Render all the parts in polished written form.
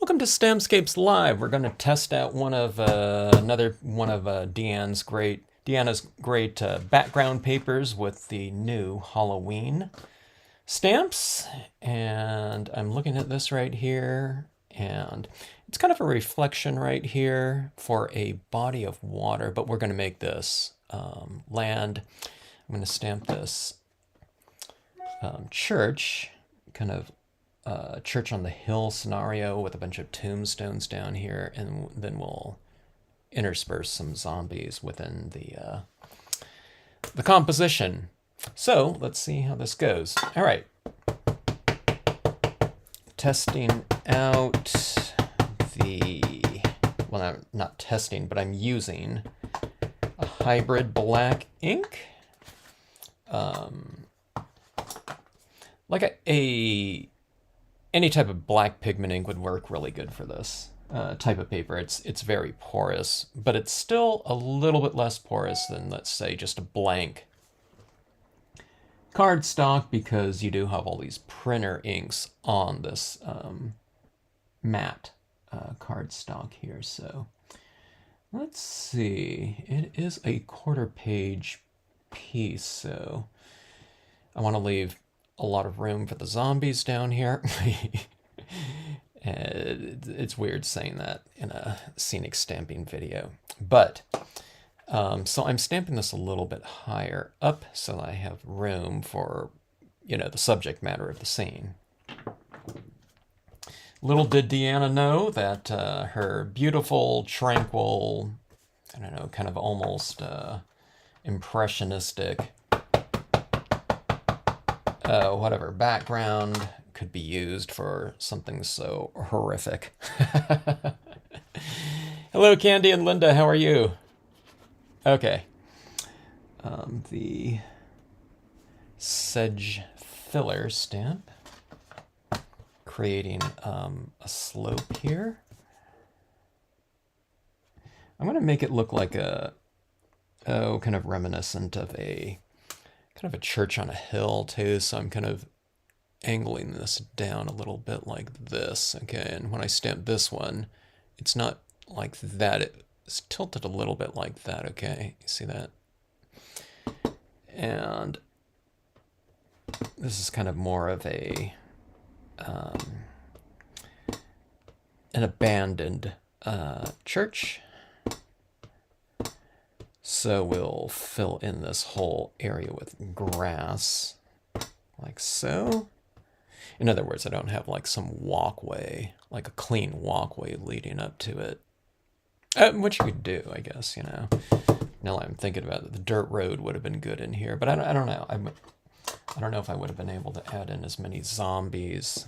Welcome to Stampscapes Live. We're going to test out another one of Deanna's great background papers with the new Halloween stamps. And I'm looking at this right here, and it's kind of a reflection right here for a body of water, but we're going to make this land. I'm going to stamp this church, kind of church on the hill scenario with a bunch of tombstones down here, and then we'll intersperse some zombies within the composition. So let's see how this goes. All right, testing out not testing, but I'm using a hybrid black ink. Like any type of black pigment ink would work really good for this type of paper. It's very porous, but it's still a little bit less porous than, let's say, just a blank cardstock, because you do have all these printer inks on this matte cardstock here. So let's see. It is a quarter-page piece, so I want to leave a lot of room for the zombies down here. It's weird saying that in a scenic stamping video. But, so I'm stamping this a little bit higher up so I have room for, the subject matter of the scene. Little did Deanna know that her beautiful, tranquil, I don't know, kind of almost impressionistic whatever background could be used for something so horrific. Hello, Candy and Linda. How are you? Okay. The sedge filler stamp, creating a slope here. I'm going to make it look like kind of reminiscent of a church on a hill too, so I'm kind of angling this down a little bit like this, okay? And when I stamp this one, it's not like that, it's tilted a little bit like that, okay? You see that? And this is kind of more of an abandoned church. So we'll fill in this whole area with grass, like so. In other words, I don't have like some walkway, like a clean walkway leading up to it. Which you could do, I guess, Now I'm thinking about it, the dirt road would have been good in here, but I don't know. I don't know if I would have been able to add in as many zombies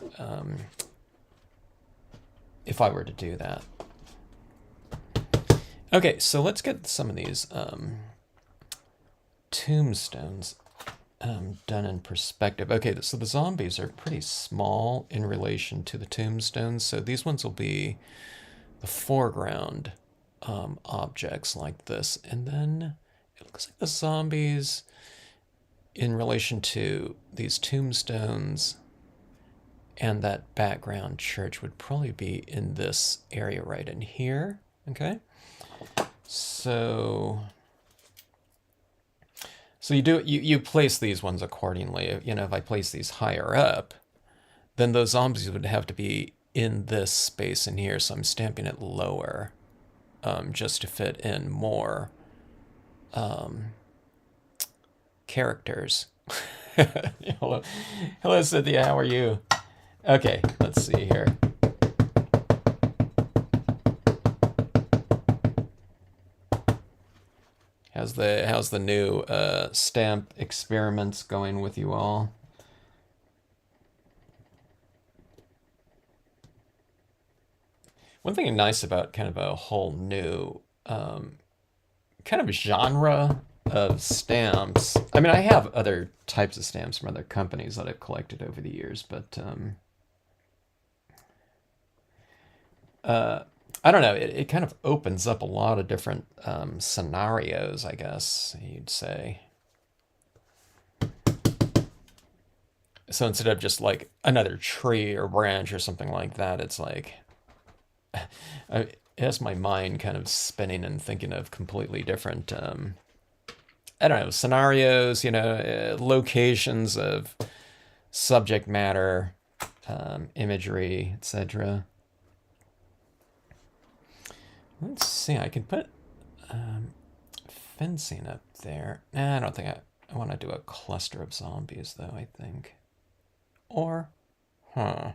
if I were to do that. Okay, so let's get some of these tombstones done in perspective. Okay, so the zombies are pretty small in relation to the tombstones, so these ones will be the foreground objects like this, and then it looks like the zombies in relation to these tombstones and that background church would probably be in this area right in here, okay? So you place these ones accordingly. If I place these higher up, then those zombies would have to be in this space in here. So I'm stamping it lower, just to fit in more characters. Hello, Cynthia. How are you? Okay, let's see here. How's the new stamp experiments going with you all? One thing nice about kind of a whole new kind of genre of stamps. I mean, I have other types of stamps from other companies that I've collected over the years, but I don't know, it kind of opens up a lot of different scenarios, I guess you'd say. So instead of just like another tree or branch or something like that, it's like it has my mind kind of spinning and thinking of completely different, I don't know, scenarios, locations of subject matter, imagery, etc. Let's see, I can put fencing up there. Nah, I don't think I want to do a cluster of zombies, though, I think. Or, so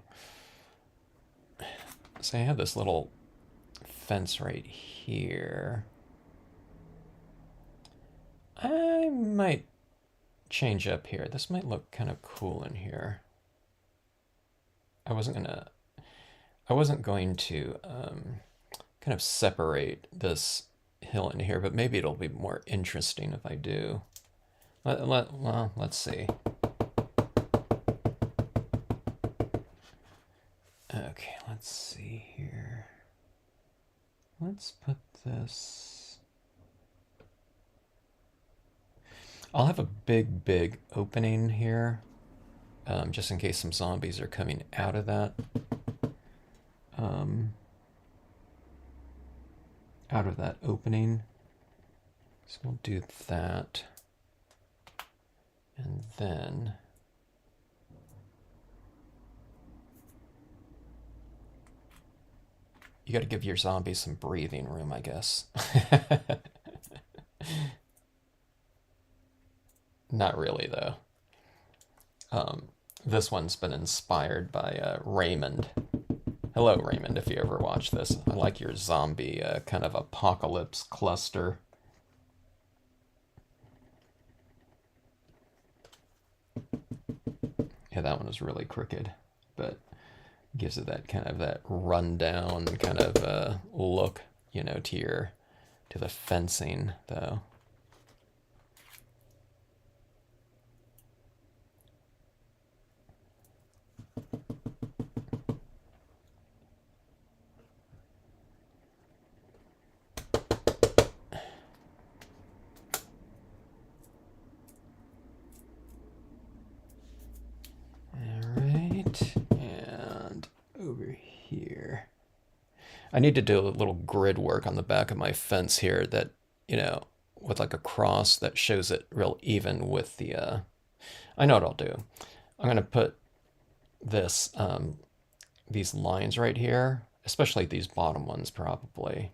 I have this little fence right here. I might change up here. This might look kind of cool in here. I wasn't going to kind of separate this hill in here, but maybe it'll be more interesting if I do. Well, let's see. Okay, let's see here. Let's put this. I'll have a big opening here, just in case some zombies are coming out of that. Out of that opening. So we'll do that. And then you got to give your zombies some breathing room, I guess. Not really, though. This one's been inspired by Raymond. Hello, Raymond, if you ever watch this. I like your zombie kind of apocalypse cluster. Yeah, that one is really crooked, but gives it that kind of that rundown kind of look, to the fencing, though. And over here. I need to do a little grid work on the back of my fence here that, with like a cross that shows it real even with the, I know what I'll do. I'm going to put this, these lines right here, especially these bottom ones probably.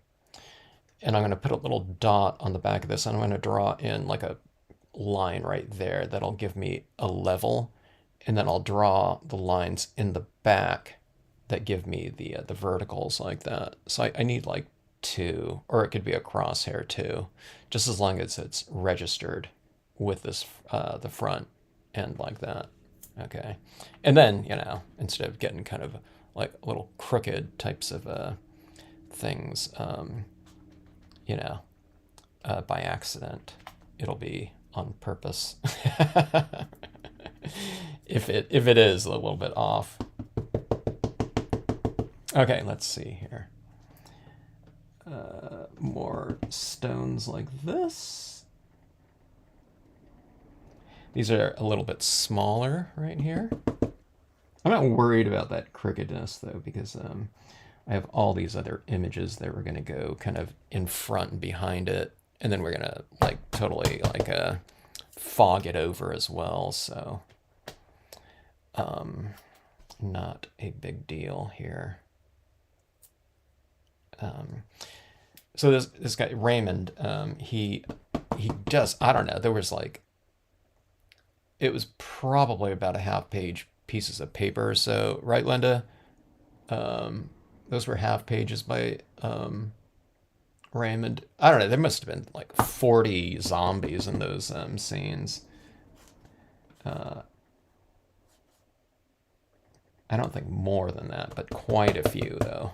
And I'm going to put a little dot on the back of this, and I'm going to draw in like a line right there that'll give me a level. And then I'll draw the lines in the back that give me the verticals like that. So I need like 2, or it could be a crosshair too, just as long as it's registered with this the front end like that. Okay, and then instead of getting kind of like little crooked types of things, by accident, it'll be on purpose. if it is a little bit off. Okay, let's see here. More stones like this. These are a little bit smaller right here. I'm not worried about that crookedness though, because I have all these other images that we're going to go kind of in front and behind it, and then we're going to like totally like fog it over as well. So not a big deal here. So this guy Raymond, he does, I don't know, there was like, it was probably about a half-page pieces of paper or so, right, Linda? Those were half pages by Raymond. I don't know, there must have been like 40 zombies in those scenes. I don't think more than that, but quite a few though.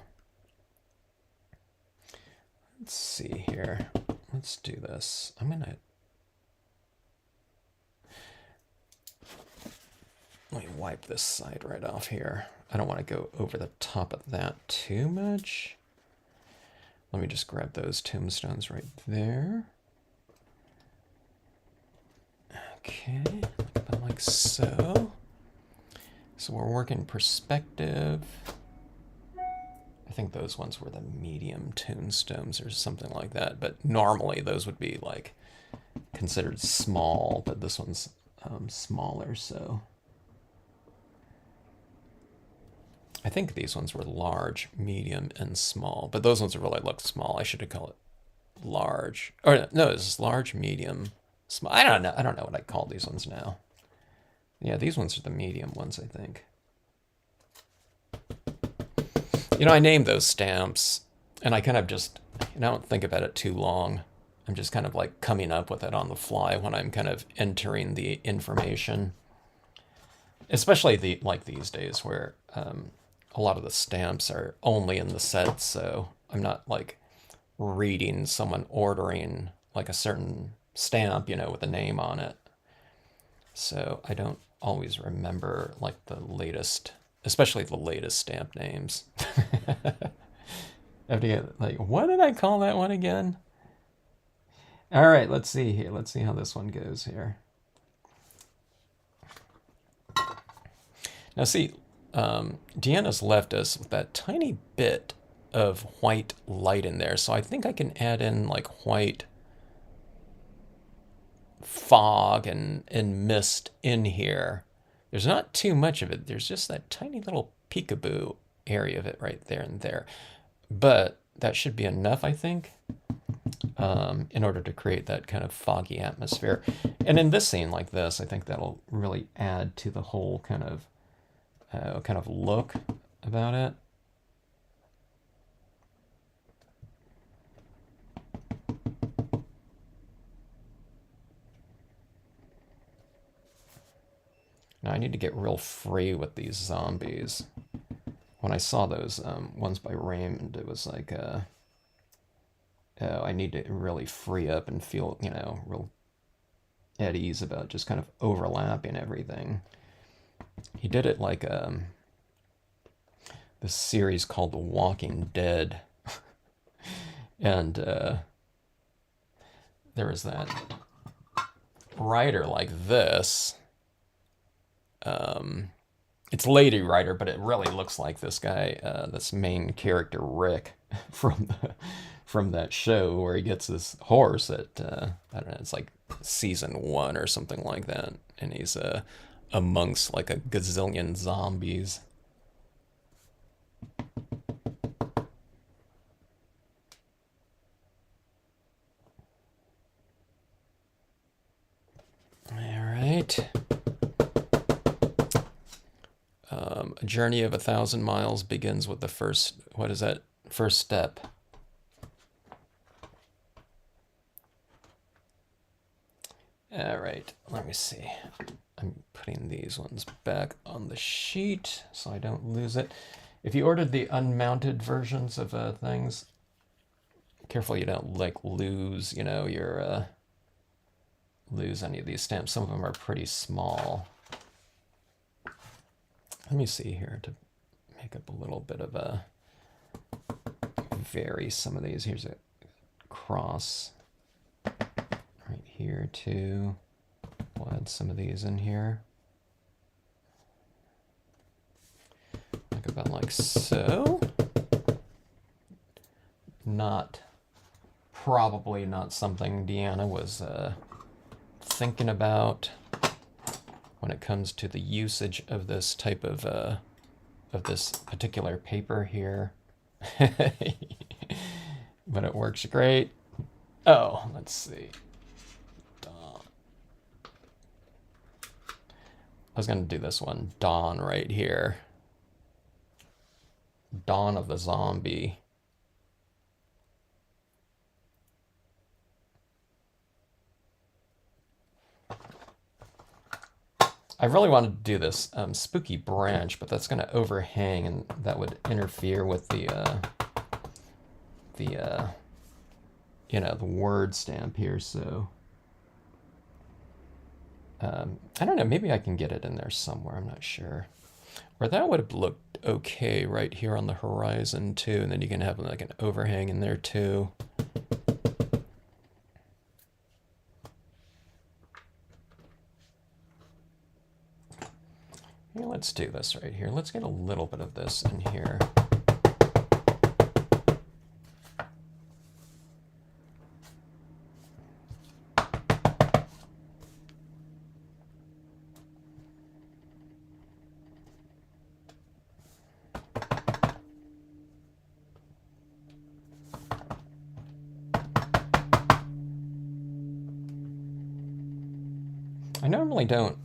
Let's see here. Let's do this. Let me wipe this side right off here. I don't want to go over the top of that too much. Let me just grab those tombstones right there. Okay, like so. So we're working perspective. I think those ones were the medium tombstones or something like that. But normally those would be like considered small, but this one's smaller, so I think these ones were large, medium, and small, but those ones really look small. I should have called it large. Or no, this is large, medium, small. I don't know. I don't know what I call these ones now. Yeah, these ones are the medium ones, I think. You know, I named those stamps, and I kind of just, I don't think about it too long. I'm just kind of like coming up with it on the fly when I'm kind of entering the information. Especially like these days where a lot of the stamps are only in the set, so I'm not like reading someone ordering like a certain stamp, you know, with a name on it. So I don't always remember like the latest, especially the latest stamp names. I have to get like, what did I call that one again? All right, let's see here. Let's see how this one goes here. Now see, Deanna's left us with that tiny bit of white light in there, so I think I can add in like white fog and mist in here. There's not too much of it. There's just that tiny little peekaboo area of it right there and there. But that should be enough, I think, in order to create that kind of foggy atmosphere. And in this scene like this, I think that'll really add to the whole kind of look about it. Now I need to get real free with these zombies. When I saw those ones by Raymond, it was like, oh, I need to really free up and feel, you know, real at ease about just kind of overlapping everything. He did it like this series called The Walking Dead. And there was that writer like this. It's Lady Writer, but it really looks like this guy, this main character Rick from that show where he gets this horse at I don't know, it's like season 1 or something like that, and he's amongst like a gazillion zombies. All right. A journey of 1,000 miles begins with the first, what is that? First step. All right, let me see. I'm putting these ones back on the sheet so I don't lose it. If you ordered the unmounted versions of things, careful you don't like lose, you know, your lose any of these stamps. Some of them are pretty small. Let me see here to make up a little bit of a vary some of these. Here's a cross right here too. We'll add some of these in here. Like about like so. Probably not something Deanna was thinking about when it comes to the usage of this type of this particular paper here. But it works great. Oh, let's see. Dawn. I was going to do this one. Dawn right here. Dawn of the Zombie. I really wanted to do this spooky branch, but that's going to overhang, and that would interfere with the you know, the word stamp here. So I don't know. Maybe I can get it in there somewhere. I'm not sure. Or that would have looked okay right here on the horizon too, and then you can have like an overhang in there too. Here, let's do this right here. Let's get a little bit of this in here. I normally don't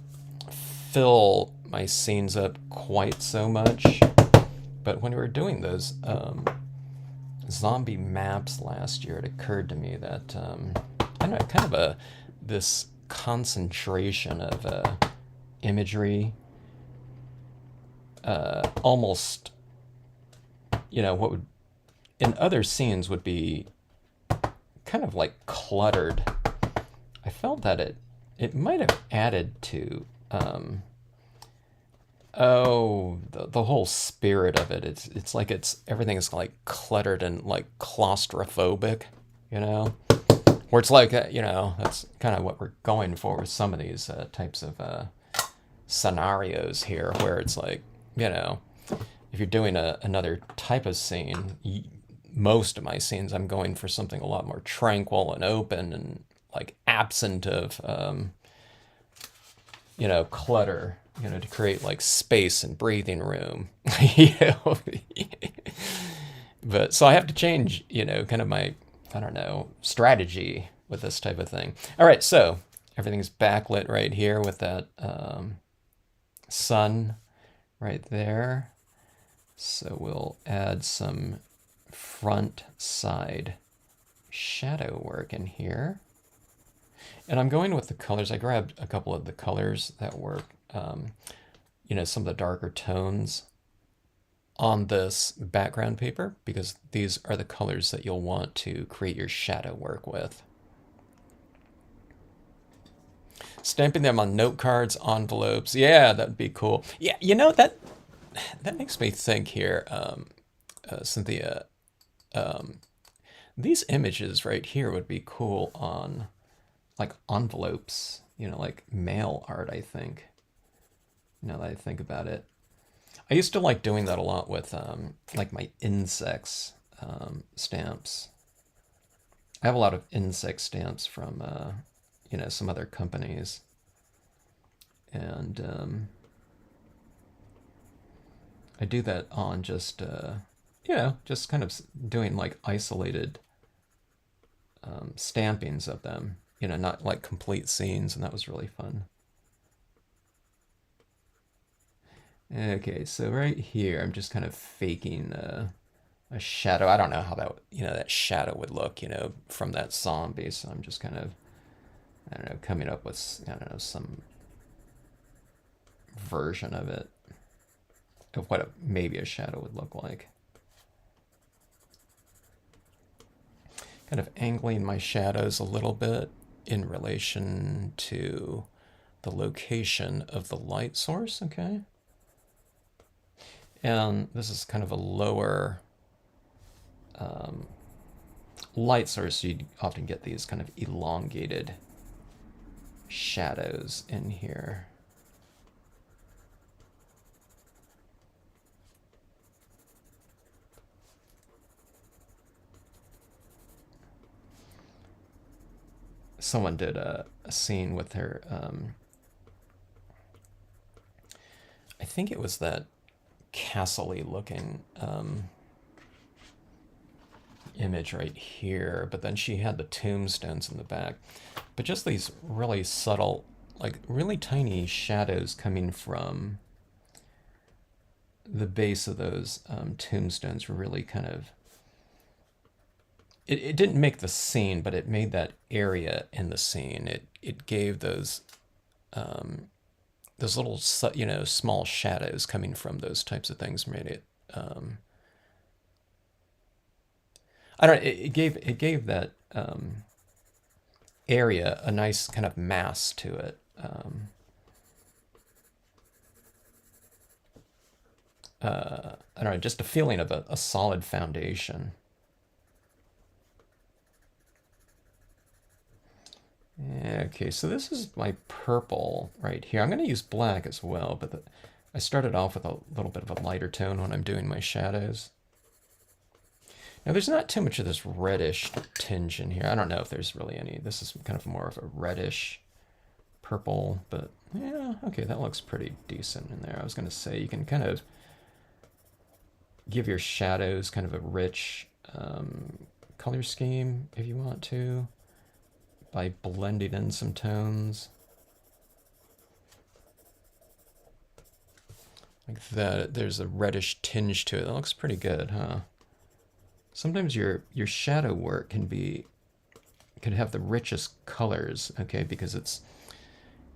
fill my scenes up quite so much, but when we were doing those zombie maps last year, it occurred to me that I don't know, kind of this concentration of imagery, almost, what would in other scenes would be kind of like cluttered. I felt that it might have added to the whole spirit of it. It's like everything is like cluttered and like claustrophobic, where it's like that's kind of what we're going for with some of these types of scenarios here, where it's like, if you're doing another type of scene, most of my scenes I'm going for something a lot more tranquil and open and like absent of clutter, to create like space and breathing room. But so I have to change, kind of my, I don't know, strategy with this type of thing. All right, so everything's backlit right here with that sun right there. So we'll add some front side shadow work in here. And I'm going with the colors. I grabbed a couple of the colors that work, some of the darker tones on this background paper, because these are the colors that you'll want to create your shadow work with. Stamping them on note cards, envelopes. Yeah, that'd be cool. Yeah, that makes me think here, Cynthia. These images right here would be cool on like envelopes, like mail art, I think. Now that I think about it. I used to like doing that a lot with like my insects stamps. I have a lot of insect stamps from some other companies. And I do that on just just kind of doing like isolated stampings of them, not like complete scenes, and that was really fun. Okay, so right here, I'm just kind of faking a shadow. I don't know how that shadow would look, from that zombie. So I'm just kind of, I don't know, coming up with, I don't know, some version of it, of what maybe a shadow would look like. Kind of angling my shadows a little bit in relation to the location of the light source, okay? And this is kind of a lower light source, so you often get these kind of elongated shadows in here. Someone did a scene with her, I think it was that castle-y looking image right here, but then she had the tombstones in the back. But just these really subtle, like really tiny shadows coming from the base of those tombstones really kind of, it didn't make the scene, but it made that area in the scene. It gave those little, small shadows coming from those types of things, made it, I don't know, it gave that area a nice kind of mass to it. I don't know, just a feeling of a solid foundation. Okay, so this is my purple right here. I'm going to use black as well, but I started off with a little bit of a lighter tone when I'm doing my shadows. Now, there's not too much of this reddish tinge in here. I don't know if there's really any. This is kind of more of a reddish purple, but yeah, okay, that looks pretty decent in there. I was going to say you can kind of give your shadows kind of a rich color scheme if you want to, by blending in some tones. Like that. There's a reddish tinge to it. That looks pretty good, huh? Sometimes your shadow work can have the richest colors, okay, because it's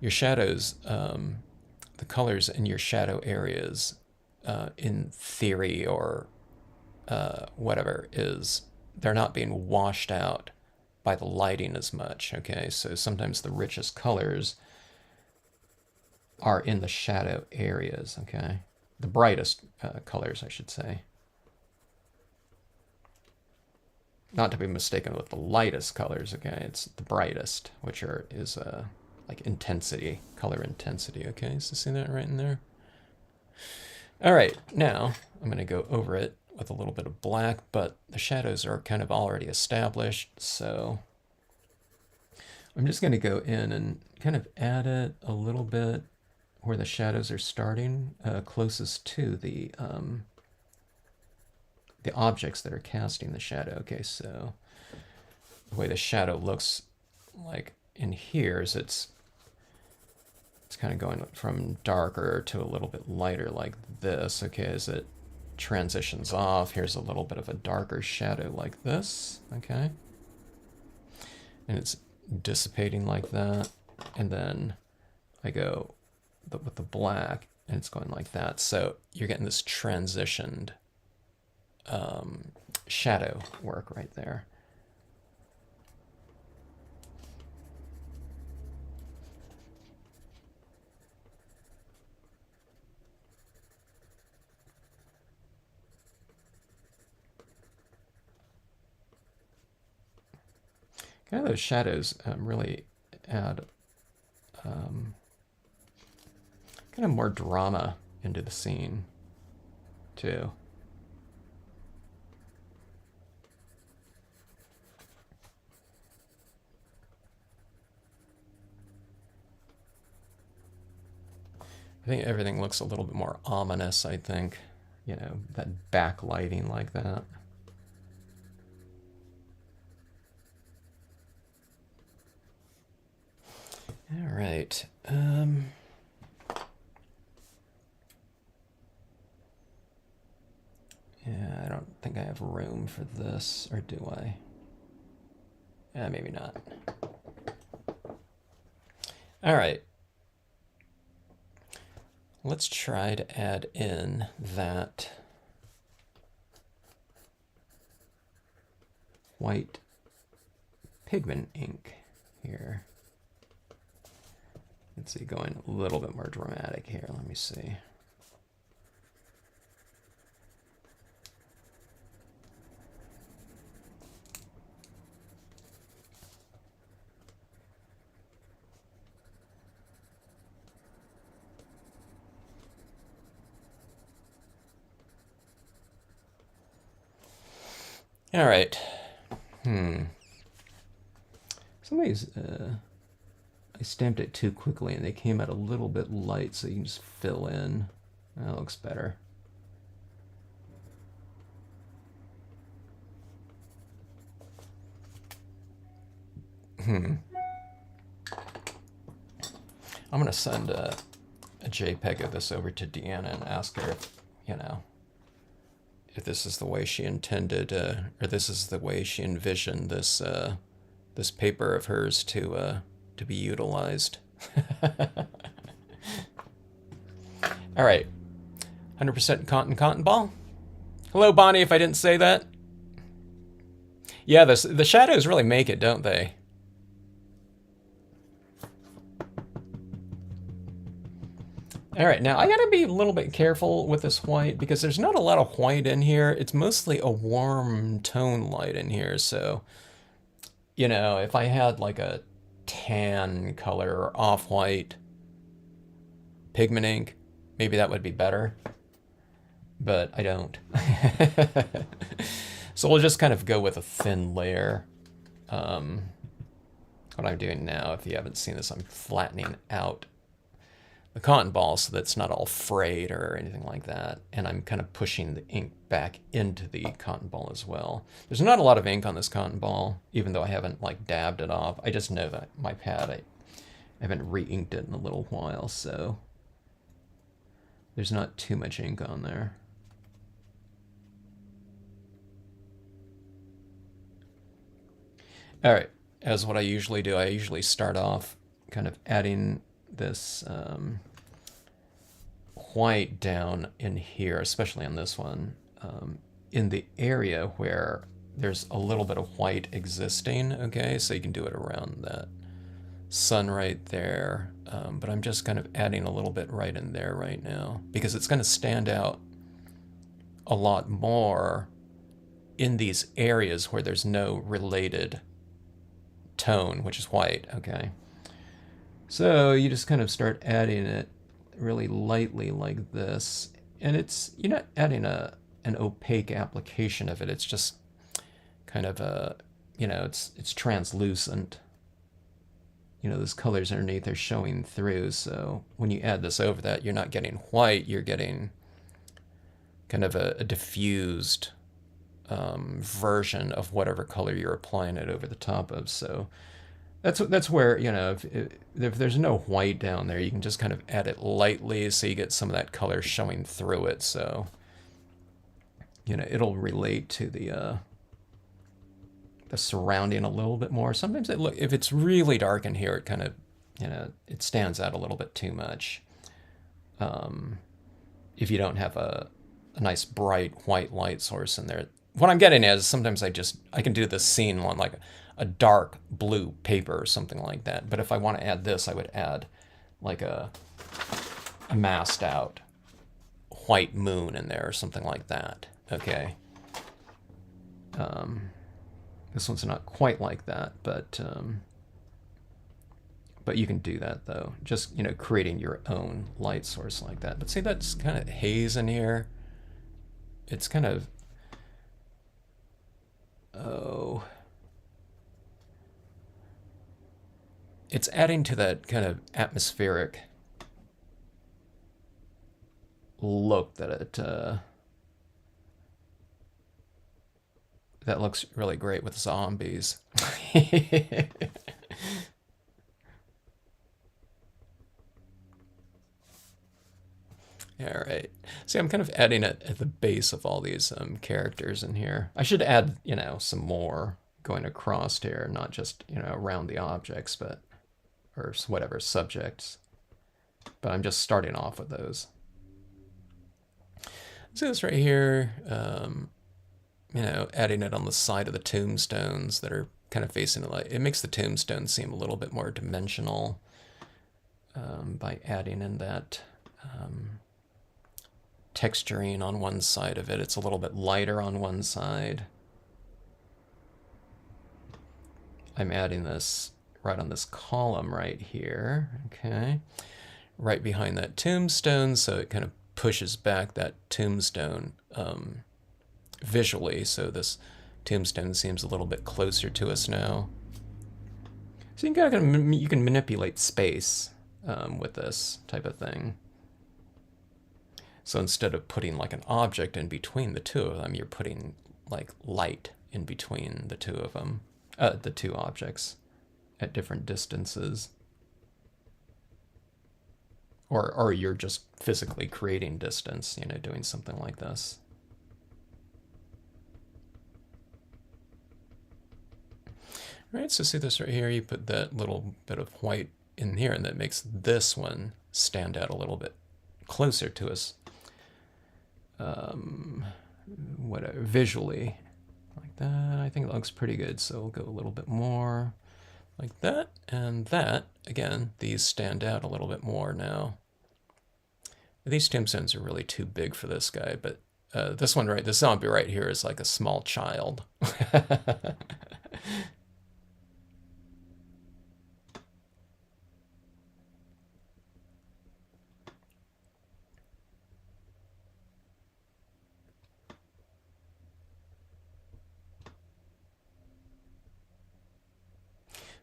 your shadows, the colors in your shadow areas, in theory or whatever, is they're not being washed out by the lighting as much, okay? So sometimes the richest colors are in the shadow areas, okay? The brightest colors, I should say. Not to be mistaken with the lightest colors, okay? It's the brightest, which is like intensity, color intensity, okay? So see that right in there? All right, now I'm going to go over it with a little bit of black, but the shadows are kind of already established, so I'm just going to go in and kind of add it a little bit where the shadows are starting, closest to the objects that are casting the shadow. Okay, so the way the shadow looks like in here is it's kind of going from darker to a little bit lighter like this. Okay, as it transitions off, here's a little bit of a darker shadow like this. Okay, and it's dissipating like that, and then I go with the black and it's going like that. So you're getting this transitioned shadow work right there. Kind of those shadows really add kind of more drama into the scene too. I think everything looks a little bit more ominous, I think. You know, that backlighting like that. All right. Yeah, I don't think I have room for this, or do I? Yeah, maybe not. All right. Let's try to add in that white pigment ink here. Let's see, going a little bit more dramatic here. Let me see. All right. Somebody's, I stamped it too quickly and they came out a little bit light, so you can just fill in. That looks better. I'm going to send a JPEG of this over to Deanna and ask her if, you know, if this is the way she intended, or this is the way she envisioned this this paper of hers to be utilized. All right, 100% cotton ball. Hello, Bonnie. If I didn't say that, yeah, the shadows really make it, don't they? All right, now I gotta be a little bit careful with this white because there's not a lot of white in here. It's mostly a warm tone light in here. So, you know, if I had like a tan color or off-white pigment ink, maybe that would be better, but I don't. So we'll just kind of go with a thin layer. What I'm doing now, if you haven't seen this, I'm flattening out the cotton ball so that it's not all frayed or anything like that. And I'm kind of pushing the ink back into the cotton ball as well. There's not a lot of ink on this cotton ball, even though I haven't like dabbed it off. I just know that my pad, I haven't re-inked it in a little while, so There's not too much ink on there. All right, as what I usually do, I usually start off kind of adding this white down in here, especially on this one, in the area where there's a little bit of white existing, okay? So you can do it around that sun right there. But I'm just kind of adding a little bit right in there right now because it's going to stand out a lot more in these areas where there's no related tone, which is white, okay? So you just kind of start adding it really lightly like this. And you're not adding an opaque application of it. It's just kind of it's translucent. Those colors underneath are showing through. So when you add this over that, you're not getting white, you're getting kind of a diffused version of whatever color you're applying it over the top of. So that's where, if there's no white down there, you can just kind of add it lightly so you get some of that color showing through it. So, it'll relate to the surrounding a little bit more. Sometimes if it's really dark in here, it kind of, it stands out a little bit too much. If you don't have a nice bright white light source in there. What I'm getting at is sometimes I can do this scene on like a dark blue paper or something like that. But if I want to add this, I would add like a masked out white moon in there or something like that. Okay. This one's not quite like that, but you can do that though. Just, creating your own light source like that. But see, that's kind of haze in here. It's kind of, it's adding to that kind of atmospheric look that that looks really great with zombies. All right. See, I'm kind of adding it at the base of all these characters in here. I should add, some more going across here, not just, around the objects, or whatever, subjects. But I'm just starting off with those. See this right here, adding it on the side of the tombstones that are kind of facing the light. It makes the tombstones seem a little bit more dimensional by adding in that texturing on one side of it. It's a little bit lighter on one side. I'm adding this right on this column right here, okay? Right behind that tombstone, so it kind of pushes back that tombstone visually, so this tombstone seems a little bit closer to us now. So you can manipulate space with this type of thing. So instead of putting like an object in between the two of them, you're putting like light in between the two of them, the two objects at different distances. Or you're just physically creating distance, doing something like this. All right, so see this right here, you put that little bit of white in here, and that makes this one stand out a little bit closer to us. Whatever, visually, like that. I think it looks pretty good, so we'll go a little bit more like that, and that. Again, these stand out a little bit more now. These tombstones are really too big for this guy, but this one, this zombie right here is like a small child.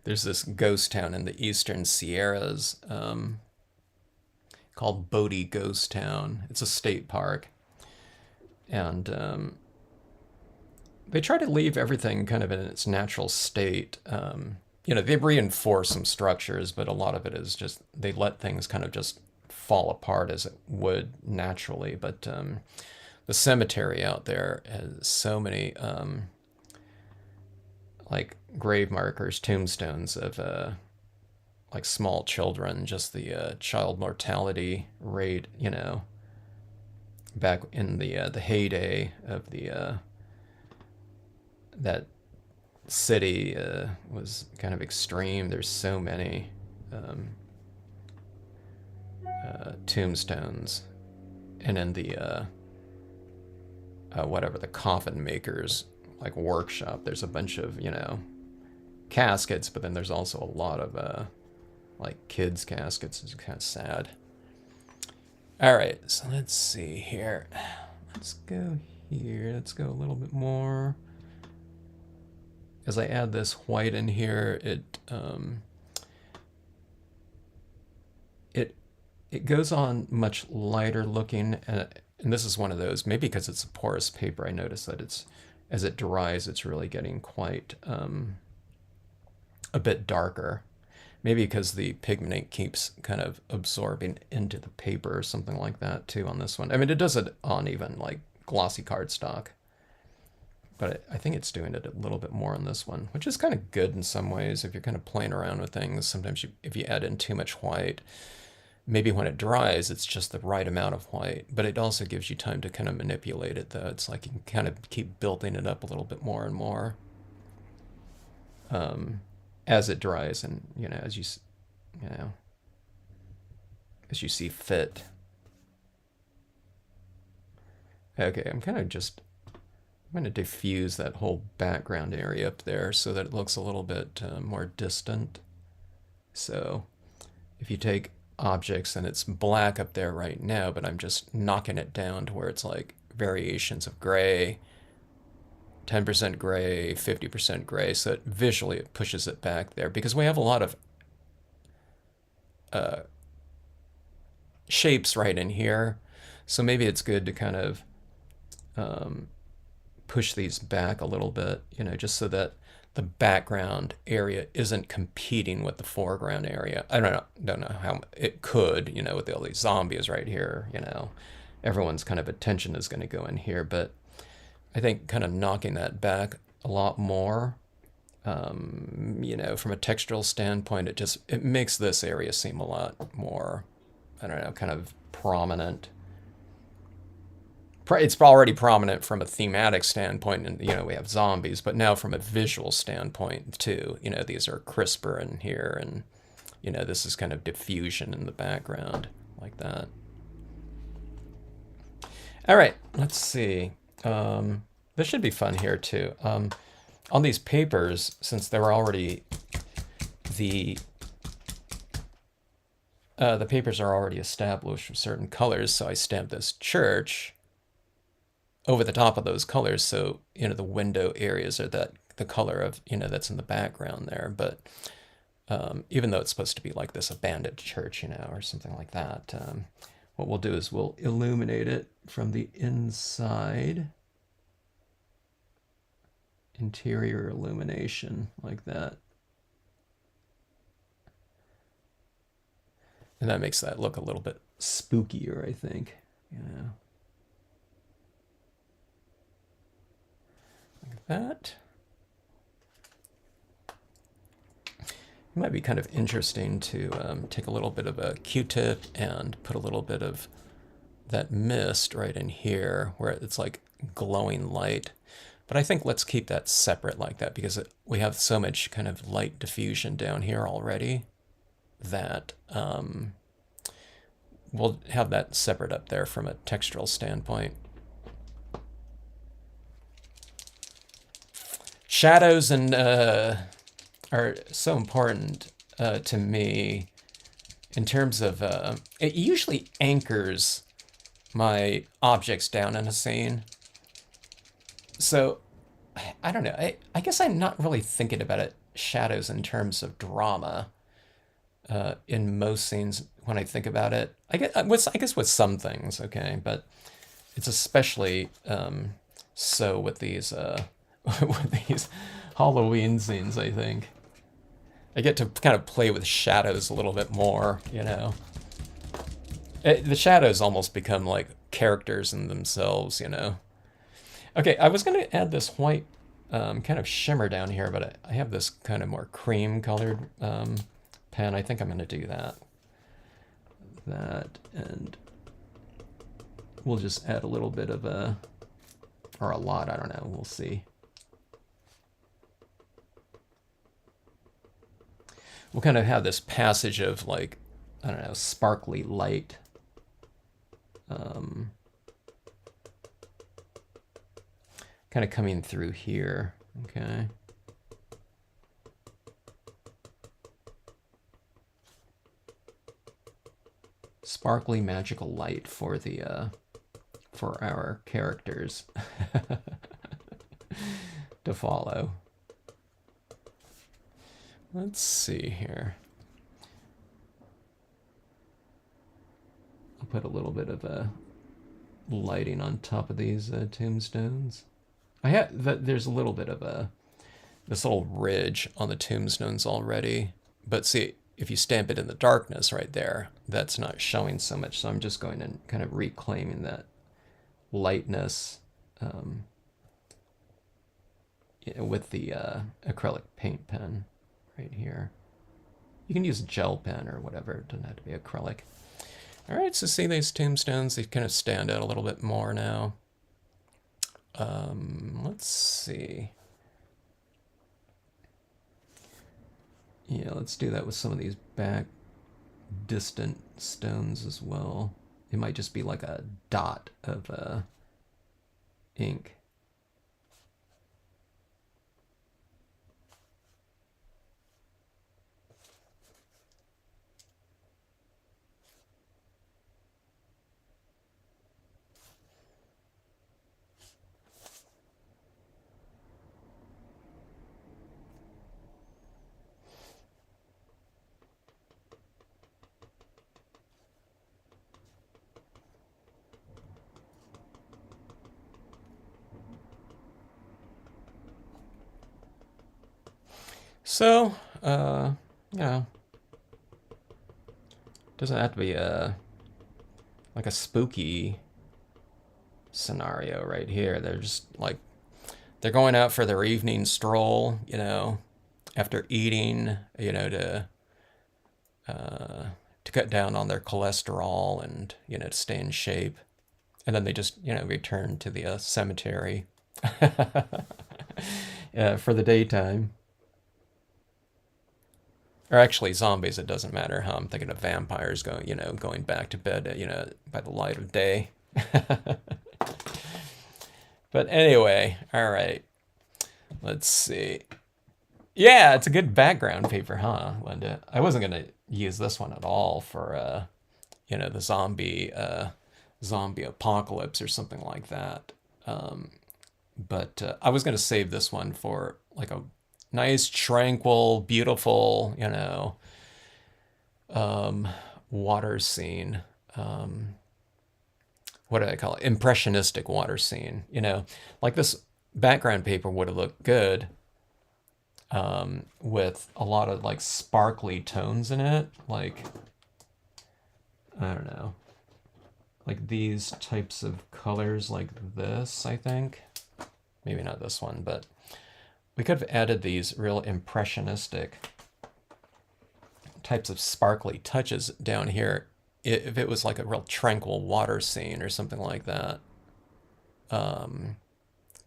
There's this ghost town in the eastern Sierras called Bodie Ghost Town. It's a state park. And they try to leave everything kind of in its natural state. They reinforce some structures, but a lot of it is just they let things kind of just fall apart as it would naturally. But the cemetery out there has so many like grave markers, tombstones of like small children, just the child mortality rate, you know, back in the heyday of the that city was kind of extreme. There's so many tombstones, and in the whatever, the coffin makers like workshop, there's a bunch of, you know, caskets, but then there's also a lot of like kids caskets. It's kind of sad. All right, so let's see here. Let's go here. Let's go a little bit more. As I add this white in here, it goes on much lighter looking, and this is one of those, maybe because it's a porous paper, I notice that it's, as it dries, it's really getting quite a bit darker. Maybe because the pigment ink keeps kind of absorbing into the paper or something like that too on this one. I mean, it does it on even like glossy cardstock, but I think it's doing it a little bit more on this one, which is kind of good in some ways if you're kind of playing around with things. Sometimes if you add in too much white, maybe when it dries, it's just the right amount of white, but it also gives you time to kind of manipulate it, though. It's like you can kind of keep building it up a little bit more and more as it dries, and, you know, as you see fit. Okay, I'm going to diffuse that whole background area up there so that it looks a little bit more distant. So if you take objects, and it's black up there right now, but I'm just knocking it down to where it's like variations of gray, 10% gray, 50% gray, so that visually it pushes it back there, because we have a lot of shapes right in here, so maybe it's good to kind of push these back a little bit, you know, just so that the background area isn't competing with the foreground area. I don't know how it could, you know, with all these zombies right here, you know, everyone's kind of attention is going to go in here, but I think kind of knocking that back a lot more, you know, from a textural standpoint, it makes this area seem a lot more, I don't know, kind of prominent. It's already prominent from a thematic standpoint, and, you know, we have zombies, but now from a visual standpoint too, you know, these are crisper in here, and, you know, this is kind of diffusion in the background like that. All right, let's see. This should be fun here too. On these papers, since they were already the papers are already established with certain colors, so I stamped this church over the top of those colors, so, you know, the window areas are the color of, you know, that's in the background there. But even though it's supposed to be like this abandoned church, you know, or something like that, what we'll do is we'll illuminate it from the inside. Interior illumination like that. And that makes that look a little bit spookier, I think, you know. Like that. It might be kind of interesting to take a little bit of a Q-tip and put a little bit of that mist right in here where it's like glowing light. But I think let's keep that separate like that, because we have so much kind of light diffusion down here already that we'll have that separate up there from a textural standpoint. Shadows and are so important to me in terms of it usually anchors my objects down in a scene. So I don't know. I guess I'm not really thinking about it, shadows, in terms of drama in most scenes when I think about it. I guess with some things, okay, but it's especially so with these with these Halloween scenes. I think I get to kind of play with shadows a little bit more, you know. The shadows almost become like characters in themselves, you know. Okay, I was going to add this white kind of shimmer down here, but I have this kind of more cream colored pen. I think I'm going to do that. And we'll just add a little bit of or a lot, I don't know, we'll see. We'll kind of have this passage of like, I don't know, sparkly light. Kind of coming through here, okay? Sparkly magical light for the for our characters to follow. Let's see here. I'll put a little bit of lighting on top of these tombstones. There's a little bit of this little ridge on the tombstones already, but see, if you stamp it in the darkness right there, that's not showing so much. So I'm just going and kind of reclaiming that lightness with the acrylic paint pen right here. You can use a gel pen or whatever. It doesn't have to be acrylic. All right, so see these tombstones? They kind of stand out a little bit more now. Let's see. Yeah, let's do that with some of these back distant stones as well. It might just be like a dot of ink. So, you know, doesn't have to be like a spooky scenario right here. They're just like, they're going out for their evening stroll, you know, after eating, you know, to cut down on their cholesterol and, you know, to stay in shape. And then they just, you know, return to the cemetery for the daytime. Or actually, zombies, it doesn't matter, huh? I'm thinking of vampires going, you know, going back to bed, you know, by the light of day. But anyway, all right. Let's see. Yeah, it's a good background paper, huh, Linda? I wasn't going to use this one at all for, you know, the zombie apocalypse or something like that. But I was going to save this one for like a nice, tranquil, beautiful, you know, water scene. What do I call it? Impressionistic water scene. You know, like this background paper would have looked good with a lot of like sparkly tones in it. Like, I don't know, like these types of colors like this, I think. Maybe not this one, but we could have added these real impressionistic types of sparkly touches down here if it was like a real tranquil water scene or something like that,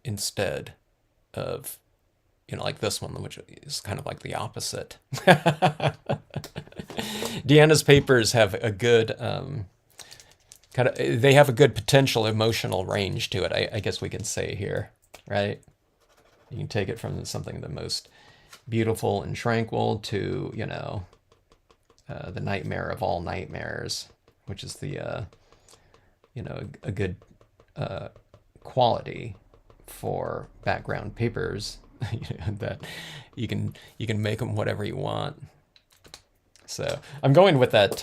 instead of, you know, like this one, which is kind of like the opposite. Deanna's papers have a good they have a good potential emotional range to it, I guess we can say here, right? You can take it from something the most beautiful and tranquil to, you know, the nightmare of all nightmares, which is the, you know, a good quality for background papers that you can make them whatever you want. So I'm going with that,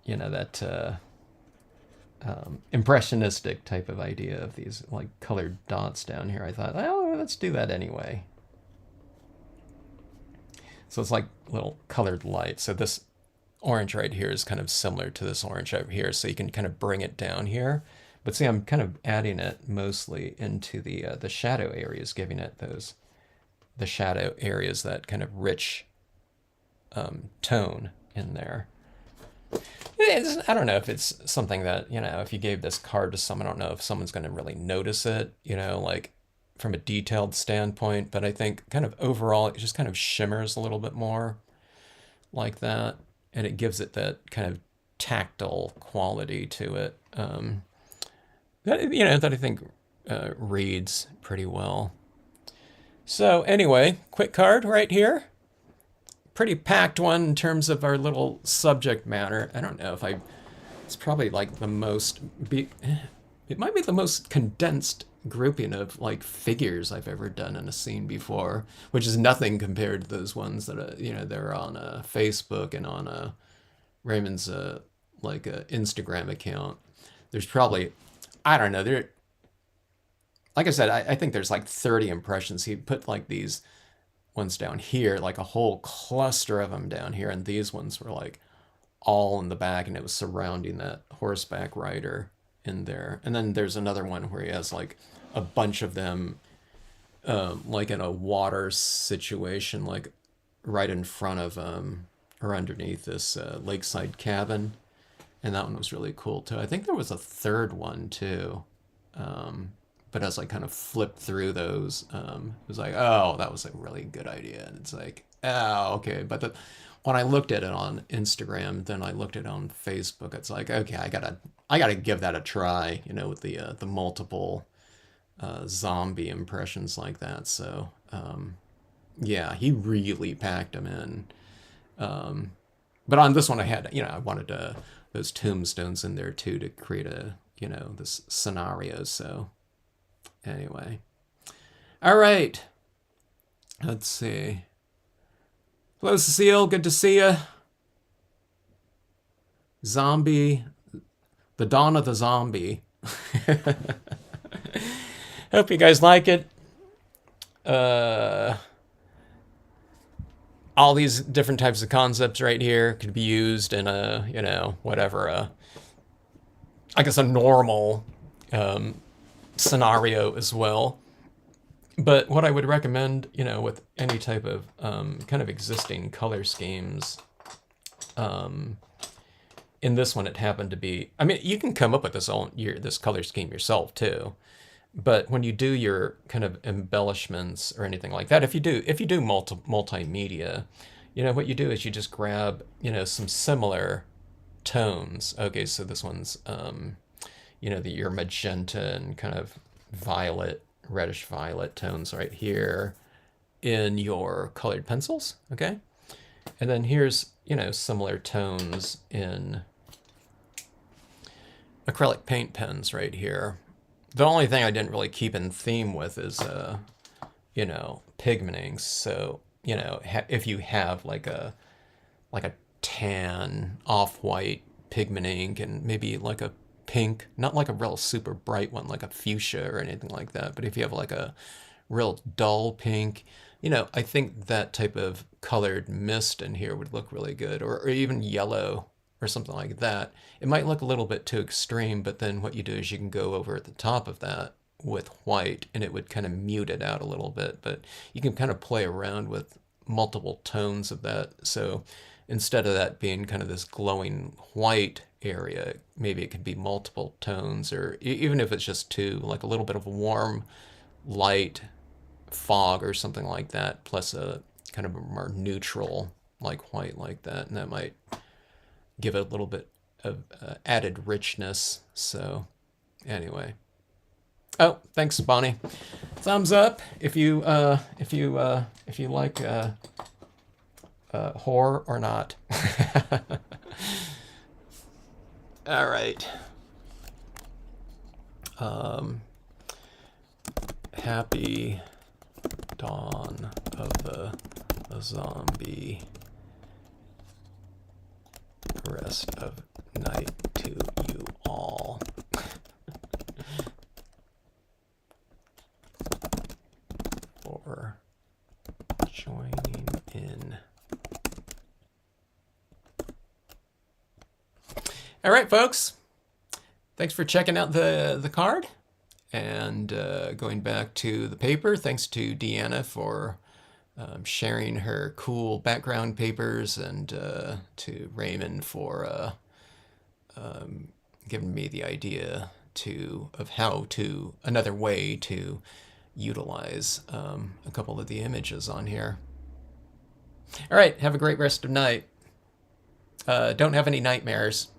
you know, that impressionistic type of idea of these like colored dots down here. I thought, oh, let's do that anyway. So it's like little colored light. So this orange right here is kind of similar to this orange over here, so you can kind of bring it down here. But see, I'm kind of adding it mostly into the shadow areas, giving it the shadow areas that kind of rich tone in there. I don't know if it's something that, you know, if you gave this card to someone, I don't know if someone's going to really notice it, you know, like from a detailed standpoint, but I think kind of overall it just kind of shimmers a little bit more like that, and it gives it that kind of tactile quality to it that, you know, that I think reads pretty well. So anyway, quick card right here. Pretty packed one in terms of our little subject matter. I don't know if it's probably like the most, it might be the most condensed grouping of like figures I've ever done in a scene before, which is nothing compared to those ones that, you know, they're on Facebook and on Raymond's like Instagram account. There's probably, I don't know, like I said, I think there's like 30 impressions. He put like these ones down here, like a whole cluster of them down here, and these ones were like all in the back, and it was surrounding that horseback rider in there. And then there's another one where he has like a bunch of them like in a water situation, like right in front of or underneath this lakeside cabin, and that one was really cool too. I think there was a third one too, but as I kind of flipped through those, it was like, oh, that was a really good idea. And it's like, oh, okay. But when I looked at it on Instagram, then I looked at it on Facebook. It's like, okay, I gotta give that a try. You know, with the multiple zombie impressions like that. So yeah, he really packed them in. But on this one, I had, you know, I wanted those tombstones in there too to create a, you know, this scenario. So. Anyway. All right. Let's see. Hello, Cecile. Good to see you. Zombie. The Dawn of the Zombie. Hope you guys like it. All these different types of concepts right here could be used in a, you know, whatever, I guess a normal scenario as well. But what I would recommend, you know, with any type of kind of existing color schemes, in this one it happened to be, I mean, you can come up with this color scheme yourself too. But when you do your kind of embellishments or anything like that, if you do multimedia, you know, what you do is you just grab, you know, some similar tones. Okay, so this one's you know, your magenta and kind of violet, reddish violet tones right here in your colored pencils, okay? And then here's, you know, similar tones in acrylic paint pens right here. The only thing I didn't really keep in theme with is, you know, pigmenting. So, you know, if you have like a tan off-white pigment ink and maybe like a pink, not like a real super bright one like a fuchsia or anything like that, but if you have like a real dull pink, you know, I think that type of colored mist in here would look really good, or even yellow or something like that. It might look a little bit too extreme, but then what you do is you can go over at the top of that with white and it would kind of mute it out a little bit, but you can kind of play around with multiple tones of that. So instead of that being kind of this glowing white area, maybe it could be multiple tones, or even if it's just two, like a little bit of a warm light fog or something like that, plus a kind of a more neutral like white like that, and that might give it a little bit of added richness. So anyway, oh, thanks, Bonnie. Thumbs up if you like horror or not. All right. Happy dawn of the zombie. Rest of night to you all. For joining in. All right, folks. Thanks for checking out the card. And going back to the paper, thanks to Deanna for sharing her cool background papers, and to Raymond for giving me the idea of another way to utilize a couple of the images on here. All right, have a great rest of night. Don't have any nightmares.